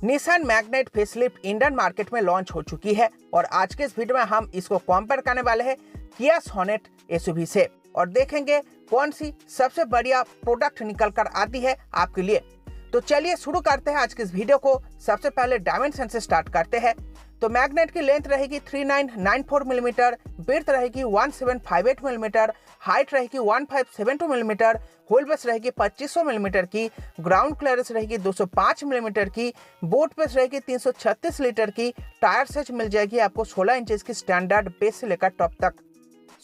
Nissan Magnite facelift Indian market में launch हो चुकी है और आज के इस वीडियो में हम इसको कंपेयर करने वाले हैं किया सोनेट एसयूवी से और देखेंगे कौन सी सबसे बढ़िया प्रोडक्ट निकल कर आती है आपके लिए। तो चलिए शुरू करते हैं आज के इस वीडियो को। सबसे पहले डायमेंशन से स्टार्ट करते हैं। तो मैग्नेट की लेंथ रहेगी 3994 मिलीमीटर, विड्थ रहेगी 1758 मिलीमीटर, हाइट रहेगी 1572 मिलीमीटर, व्हील बेस रहेगी 2500 मिलीमीटर की, ग्राउंड क्लियरेंस रहेगी 205 मिलीमीटर की, बूट बेस रहेगी 336 लीटर की, टायर साइज मिल जाएगी आपको 16 इंचेस की स्टैंडर्ड बेस से लेकर टॉप तक।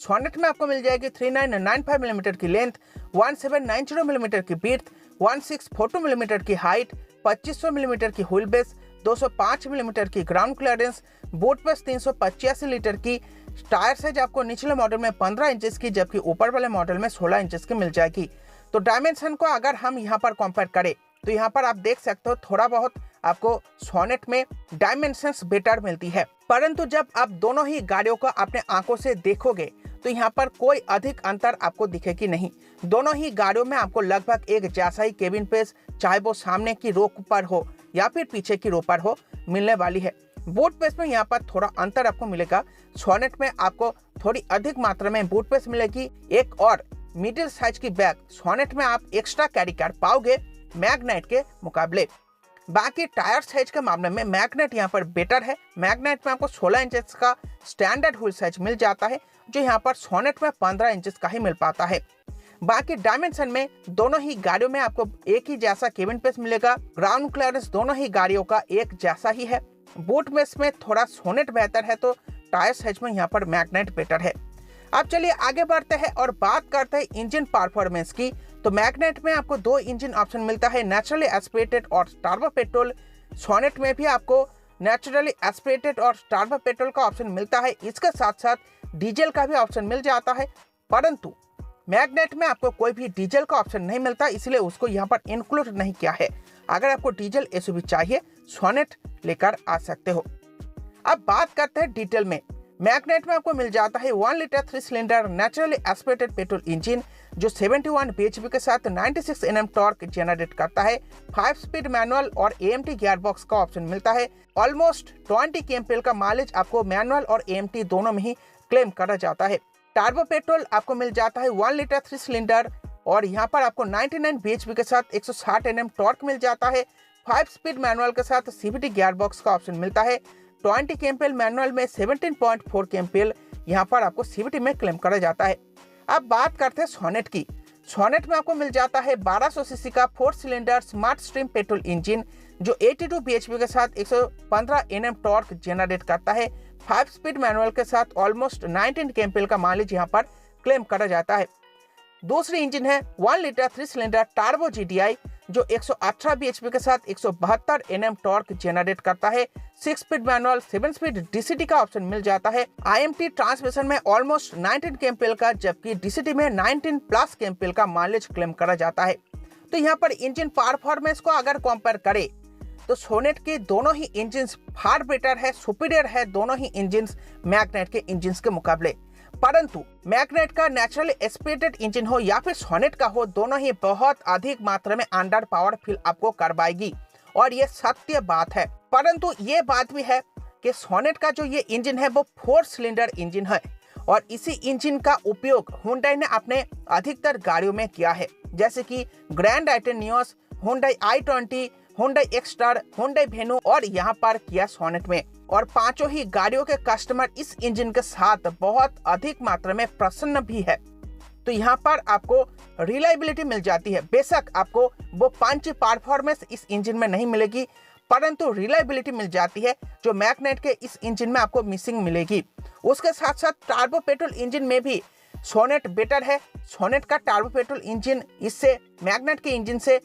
सोनेट में आपको मिल जाएगी 3995 मिलीमीटर की लेंथ, 1790 मिलीमीटर की विड्थ, 1642 मिलीमीटर की हाइट, 2500 मिलीमीटर की व्हील बेस, 205 मिलीमीटर की ground clearance, boot base 385 litre की, टायर साइज आपको निचले मॉडल में 15 इंचेस की जबकि ऊपर वाले मॉडल में 16 इंचेस की मिल जाएगी। तो डायमेंशन को अगर हम यहाँ पर कंपेयर करें तो यहाँ पर आप देख सकते हो थोड़ा बहुत आपको सोनेट में डायमेंशंस बेटर मिलती है, परंतु जब आप दोनों ही गाड़ियों को अपने आंखों से देखोगे तो यहाँ पर कोई अधिक अंतर आपको दिखेगी नहीं। दोनों ही गाड़ियों में आपको लगभग एक जैसा ही केबिन स्पेस, चाहे वो सामने की रो पर हो या फिर पीछे की रो पर हो, मिलने वाली है। बूट स्पेस में यहाँ पर थोड़ा अंतर आपको मिलेगा। सोनेट में आपको थोड़ी अधिक मात्रा में बूट स्पेस मिलेगी। एक और मिडिल साइज की बैग सोनेट में आप एक्स्ट्रा कैरी कर पाओगे मैग्नाइट के मुकाबले। बाकी टायर साइज के मामले में मैग्नाइट यहाँ पर बेटर है। मैग्नाइट में आपको 16 इंचेस का स्टैंडर्ड व्हील साइज मिल जाता है, जो यहाँ पर सोनेट में 15 इंचेस का ही मिल पाता है। बाकी डायमेंशन में दोनों ही गाड़ियों में आपको एक ही जैसा केबिन स्पेस मिलेगा। ग्राउंड क्लियरेंस दोनों ही गाड़ियों का एक जैसा ही है। बूट बेस में थोड़ा सोनेट बेहतर है तो टायर साइज में यहाँ पर मैग्नाइट बेटर है। अब चलिए आगे बढ़ते हैं और बात करते हैं इंजन परफॉर्मेंस की। तो मैग्नाइट में आपको दो इंजन ऑप्शन मिलता है, नेचुरली एस्पिरेटेड और टर्बो पेट्रोल। सोनेट में भी आपको नेचुरली एस्पिरेटेड और टर्बो पेट्रोल का ऑप्शन मिलता है। इसके साथ साथ डीजल का भी ऑप्शन मिल जाता है, परंतु मैग्नाइट में आपको कोई भी डीजल का ऑप्शन नहीं मिलता, इसलिए उसको यहाँ पर इंक्लूड नहीं किया है। अगर आपको डीजल एसयूवी चाहिए सोनेट लेकर आ सकते हो। अब बात करते हैं डिटेल में। मैग्नाइट में आपको मिल जाता है 1 litre 3 cylinder naturally aspirated petrol engine जो 71 bhp के साथ 96 Nm टॉर्क जनरेट करता है। 5 स्पीड मैनुअल और AMT गियर बॉक्स का ऑप्शन मिलता है। ऑलमोस्ट 20 kmpl का माइलेज आपको मैनुअल और AMT दोनों में ही क्लेम करा जाता है। टर्बो पेट्रोल आपको मिल जाता है 1 लीटर 3 सिलेंडर और यहाँ पर आपको 99 bhp के साथ 160 Nm टॉर्क मिल जाता है। 5 स्पीड मैनुअल के साथ CVT गियर बॉक्स का ऑप्शन मिलता है। 20 kmpl मैनुअल में 17.4 kmpl यहाँ पर आपको CVT में क्लेम करा जाता है। अब बात करते हैं सोनेट की। सोनेट में आपको मिल जाता है 1200 सीसी का 4 cylinder smart stream petrol engine जो 82 bhp के साथ 115 Nm टॉर्क जनरेट करता है। 5 स्पीड मैनुअल के साथ ऑलमोस्ट 19 kmpl का माइलेज यहाँ पर क्लेम करा जाता है। दूसरी इंजन है 1 लीटर 3 सिलेंडर टर्बो GDI जो 118 bhp के साथ 172 Nm टॉर्क जनरेट करता है। 6 स्पीड मैनुअल 7 स्पीड DCT का ऑप्शन मिल जाता है। IMT ट्रांसमिशन में ऑलमोस्ट 19 kmpl का जबकि DCT में 19 प्लस kmpl का माइलेज क्लेम करा जाता है। तो यहाँ पर इंजन परफॉर्मेंस को अगर कंपेयर करें तो सोनेट के दोनों ही इंजन फार बेटर है, सुपीरियर है दोनों ही इंजन मैग्नाइट के इंजन के मुकाबले। परंतु मैग्नाइट का नेचुरली एस्पिरेटेड इंजन हो या फिर सोनेट का हो, दोनों ही बहुत अधिक मात्रा में अंडर पावर फील आपको करवाएगी और ये सत्य बात है। परंतु ये बात भी है कि सोनेट का जो ये इंजन है वो 4 सिलेंडर इंजन है और इसी इंजन का उपयोग हुंडई ने अपने अधिकतर गाड़ियों में किया है, जैसे कि grand i ten Nios, Hyundai i20, Hyundai Exter, Hyundai Venue और यहाँ पर किया सोनेट में। और पांचों ही गाड़ियों के कस्टमर इस इंजन के साथ बहुत अधिक मात्रा में प्रसन्न भी है। तो यहाँ पर आपको रिलायबिलिटी मिल जाती है। बेशक आपको वो पंच परफॉर्मेंस इस इंजन में नहीं मिलेगी, परंतु रिलायबिलिटी मिल जाती है जो मैग्नाइट के इस इंजन में आपको मिसिंग मिलेगी। उसके साथ साथ टर्बो पेट्रोल इंजन में भी सोनेट बेटर है। सोनेट का टर्बो पेट्रोल इंजन इससे मैग्नाइट के इंजन से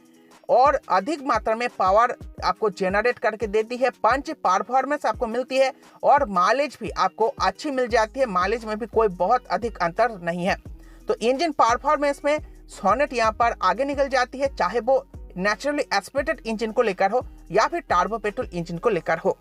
और अधिक मात्रा में पावर आपको जनरेट करके देती है। पंच परफॉर्मेंस आपको मिलती है और माइलेज भी आपको अच्छी मिल जाती है। माइलेज में भी कोई बहुत अधिक अंतर नहीं है। तो इंजन परफॉर्मेंस में सोनेट यहाँ पर आगे निकल जाती है, चाहे वो नेचुरली एस्पिरेटेड इंजन को लेकर हो या फिर टर्बो पेट्रोल इंजन को लेकर हो।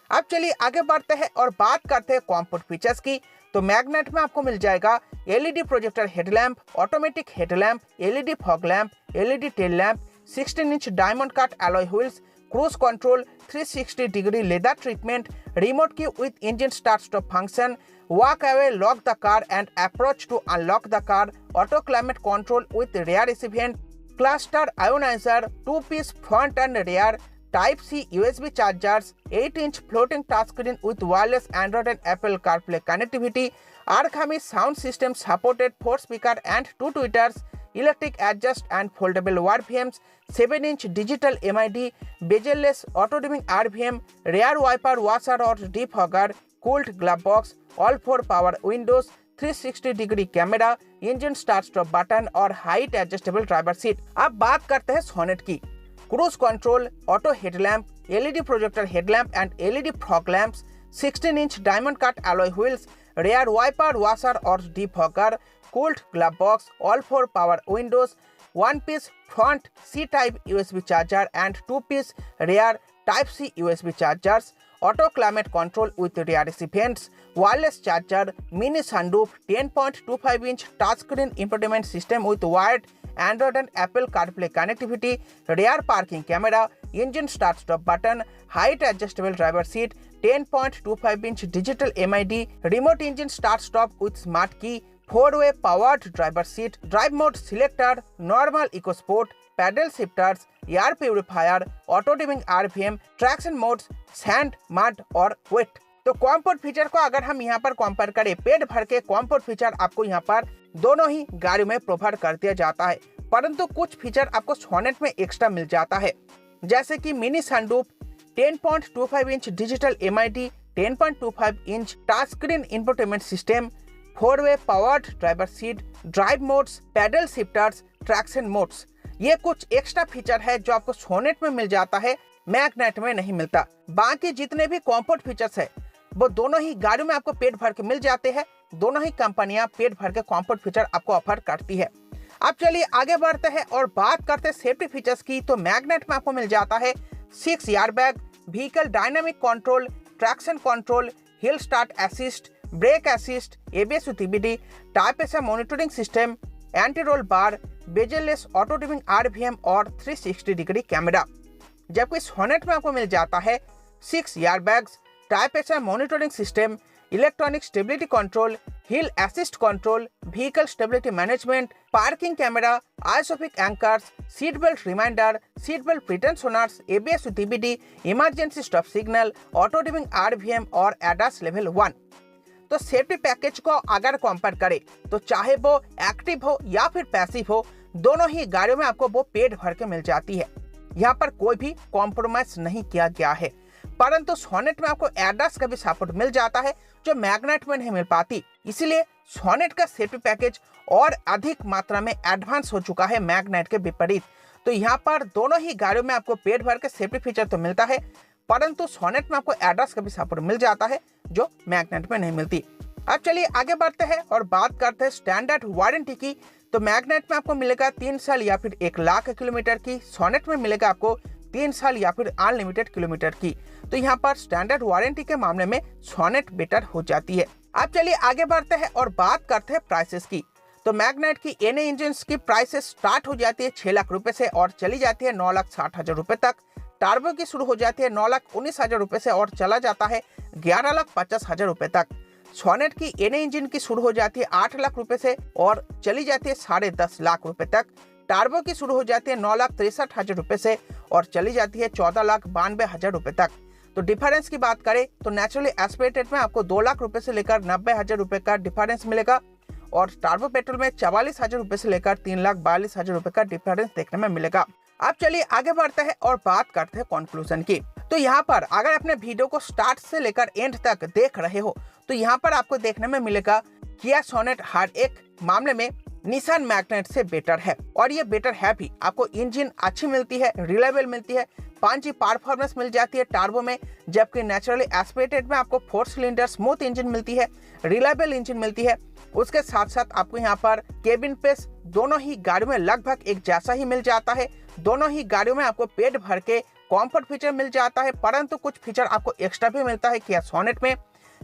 अब चलिए आगे बढ़ते हैं और बात करते हैं कॉम्फर्ट फीचर्स की। तो मैग्नाइट में आपको मिल जाएगा LED projector headlamp, automatic headlamp, LED fog lamp, LED tail lamp, 16 inch diamond cut alloy wheels, cruise control, 360-degree leather treatment, remote key with engine start-stop function, walk away, lock the car and approach to unlock the car, auto climate control with rear recipient, cluster ionizer, 2-piece front and rear, Type-C USB chargers, 8-inch floating touchscreen with wireless Android and Apple CarPlay connectivity, Arkhami sound system supported 4-speaker and 2 tweeters, electric adjust and foldable RPMs, 7-inch digital MID, bezel-less auto-dimming RPM, rear wiper washer or defogger, cooled glove box, all 4 power windows, 360-degree camera, engine start stop button और height adjustable driver seat. अब बात करते हैं sonnet की। Cruise control, auto headlamp, LED projector headlamp and LED fog lamps, 16-inch diamond cut alloy wheels, rear wiper washer or defogger, cooled glove box, all 4 power windows, 1-piece front C-type USB charger and 2-piece rear Type-C USB chargers, auto climate control with rear recipients, wireless charger, mini sunroof, 10.25-inch touchscreen infotainment system with wired Android and Apple CarPlay connectivity, rear parking camera, engine start-stop button, height adjustable driver seat, 10.25-inch digital MID, remote engine start-stop with smart key, 4-way powered driver seat, drive mode selector, normal EcoSport, paddle shifters, air purifier, auto dimming RPM, traction modes, sand, mud और wait. तो comfort feature को अगर हम यहाँ पर compare करें, पेट भर के कॉम्फोर्ट फीचर आपको यहाँ पर दोनों ही गाड़ियों में प्रोवाइड कर दिया जाता है, परंतु कुछ फीचर आपको सोनेट में एक्स्ट्रा मिल जाता है, जैसे कि mini sunroof, 10.25-inch digital MID, 10.25-inch touch screen infotainment system, 4-way powered driver seat, drive modes, paddle shifters, traction modes. ये कुछ एक्स्ट्रा फीचर है जो आपको सोनेट में मिल जाता है, मैग्नेट में नहीं मिलता। बाकी जितने भी कॉम्फोर्ट फीचर्स है वो दोनों ही गाड़ियों में आपको पेट भर के मिल जाते हैं। दोनों ही कंपनियां पेट भर के कॉम्फोर्ट फीचर आपको ऑफर करती है। अब चलिए आगे बढ़ते हैं और बात करते हैं सेफ्टी फीचर्स की। तो मैग्नेट में आपको मिल जाता है 6 airbag, vehicle dynamic control, traction control, hill start assist, brake assist, ABS with EBD, type ऐसा monitoring system, anti roll bar, bezelless auto dimming RPM और 360-डिग्री कैमरा। जबकि सोनेट में आपको मिल जाता है 6 एयरबैग्स, टाइप ऐसा monitoring system, electronic stability control, hill assist control, vehicle stability management, parking camera, isofix anchors, seat belt reminder, seat belt pretensioners, ABS with EBD, emergency stop signal, auto dimming RPM और ADAS level 1। तो safety package को अगर compare करें तो चाहे वो active हो या फिर पैसिव हो, दोनों ही गाड़ियों में आपको वो पेट भर के मिल जाती है। यहाँ पर कोई भी कॉम्प्रोमाइज नहीं किया गया है, परंतु सोनेट में आपको ADAS का भी सपोर्ट मिल जाता है जो मैग्नेट में नहीं मिल पाती। इसीलिए सोनेट का सेफ्टी पैकेज और अधिक मात्रा में एडवांस हो चुका है मैग्नेट के विपरीत। तो यहाँ पर दोनों ही गाड़ियों में आपको पेट भर के सेफ्टी फीचर तो मिलता है, परंतु सोनेट में आपको ADAS का भी सपोर्ट मिल जाता है जो मैग्नेट में नहीं मिलती। अब चलिए आगे बढ़ते हैं और बात करते हैं स्टैंडर्ड वारंटी की। तो मैग्नेट में आपको मिलेगा 3 साल या फिर 1 लाख किलोमीटर की, सोनेट में मिलेगा आपको 3 साल या फिर अनलिमिटेड किलोमीटर की। तो यहाँ पर स्टैंडर्ड वारंटी के मामले में सोनेट बेटर हो जाती है। अब चलिए आगे बढ़ते हैं और बात करते हैं प्राइसेस की। तो मैग्नेट की NA इंजन की प्राइसेस स्टार्ट हो जाती है 6 लाख रुपए से और चली जाती है 9,60,000 रुपए तक। टार्बो की शुरू हो जाती है 9,19,000 रुपए से और चला जाता है 11,50,000 रुपए तक। सोनेट की NA इंजन की शुरू हो जाती है 8 लाख रुपए से और चली जाती है 10.5 लाख रुपए तक। टार्बो की शुरू हो जाती है 9,63,000 रुपए से और चली जाती है 14,92,000 रुपए तक। तो डिफरेंस की बात करें तो नेचुरली एस्पिरेटेड में आपको 2 लाख रुपए से लेकर 90,000 रुपए का डिफरेंस मिलेगा और टार्बो पेट्रोल में 44,000 रुपए से लेकर 3,42,000 रुपए का डिफरेंस देखने में मिलेगा। अब चलिए आगे बढ़ते हैं और बात करते हैं कंक्लूजन की। तो यहाँ पर अगर अपने वीडियो को स्टार्ट से लेकर एंड तक देख रहे हो तो यहाँ पर आपको देखने में मिलेगा किया सोनेट हर एक मामले में निसान मैग्नेट से बेटर है और ये बेटर है भी। आपको इंजन अच्छी मिलती है, रिलायबल मिलती है, 5G परफॉर्मेंस मिल जाती है टार्बो में, जबकि नेचुरली एस्पिरेटेड में आपको 4 सिलेंडर स्मूथ इंजन मिलती है, रिलायबल इंजन मिलती है। उसके साथ साथ आपको यहाँ पर केबिन स्पेस दोनों ही गाड़ियों में लगभग एक जैसा ही मिल जाता है। दोनों ही गाड़ियों में आपको पेट भर के कॉम्फर्ट फीचर मिल जाता है, परंतु कुछ फीचर आपको एक्स्ट्रा भी मिलता है किया सोनेट में,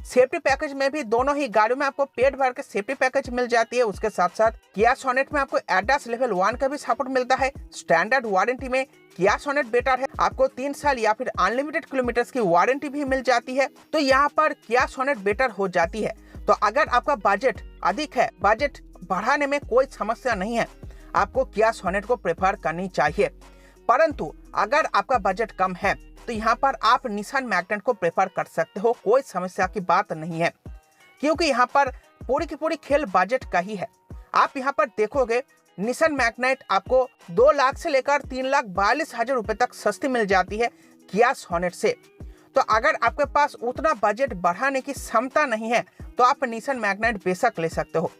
सेफ्टी पैकेज में भी दोनों ही गाड़ियों में आपको पेट भर के सेफ्टी पैकेज मिल जाती है। उसके साथ साथ किया सोनेट में आपको ADAS लेवल 1 का भी सपोर्ट मिलता है। स्टैंडर्ड वारंटी में किया सोनेट बेटर है, आपको 3 साल या फिर अनलिमिटेड किलोमीटर्स की वारंटी भी मिल जाती है। तो यहाँ पर किया सोनेट बेटर हो जाती है। तो अगर आपका बजट अधिक है, बजट बढ़ाने में कोई समस्या नहीं है, आपको किया सोनेट को प्रेफर करनी चाहिए। परंतु अगर आपका बजट कम है तो यहाँ पर आप निसान मैग्नेट को प्रेफर कर सकते हो, कोई समस्या की बात नहीं है, क्योंकि यहाँ पर पूरी की पूरी खेल बजट का ही है। आप यहाँ पर देखोगे निसान मैग्नेट आपको 2 लाख से लेकर 3,42,000 रुपए तक सस्ती मिल जाती है किया सोनेट से। तो अगर आपके पास उतना बजट बढ़ाने की क्षमता नहीं है तो आप निसान मैग्नेट बेशक ले सकते हो।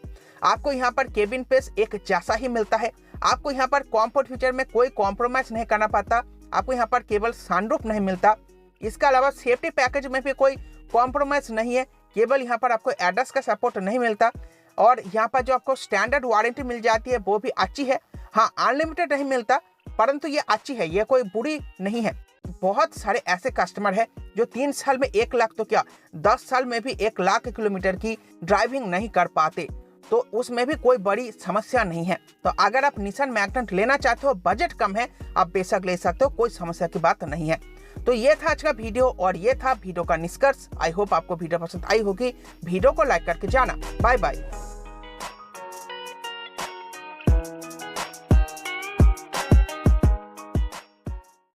आपको यहाँ पर केबिन स्पेस एक जैसा ही मिलता है, आपको यहाँ पर कंफर्ट फीचर में कोई कॉम्प्रोमाइज नहीं करना पड़ता, आपको यहाँ पर केवल सनरूफ नहीं मिलता। इसके अलावा सेफ्टी पैकेज में भी कोई कॉम्प्रोमाइज नहीं है, केवल यहाँ पर आपको ADAS का सपोर्ट नहीं मिलता। और यहाँ पर जो आपको स्टैंडर्ड वारंटी मिल जाती है वो भी अच्छी है। हाँ, अनलिमिटेड नहीं मिलता, परंतु ये अच्छी है, ये कोई बुरी नहीं है। बहुत सारे ऐसे कस्टमर हैं जो 3 साल में 1 लाख तो क्या 10 साल में भी 1 लाख किलोमीटर की ड्राइविंग नहीं कर पाते, तो उसमें भी कोई बड़ी समस्या नहीं है। तो अगर आप निसान मैग्नेट लेना चाहते हो, बजट कम है, आप बेशक ले सकते हो, कोई समस्या की बात नहीं है। तो ये था आज का वीडियो और ये था वीडियो का निष्कर्ष। आई होप आपको वीडियो पसंद आई होगी। वीडियो को लाइक करके जाना। Bye bye.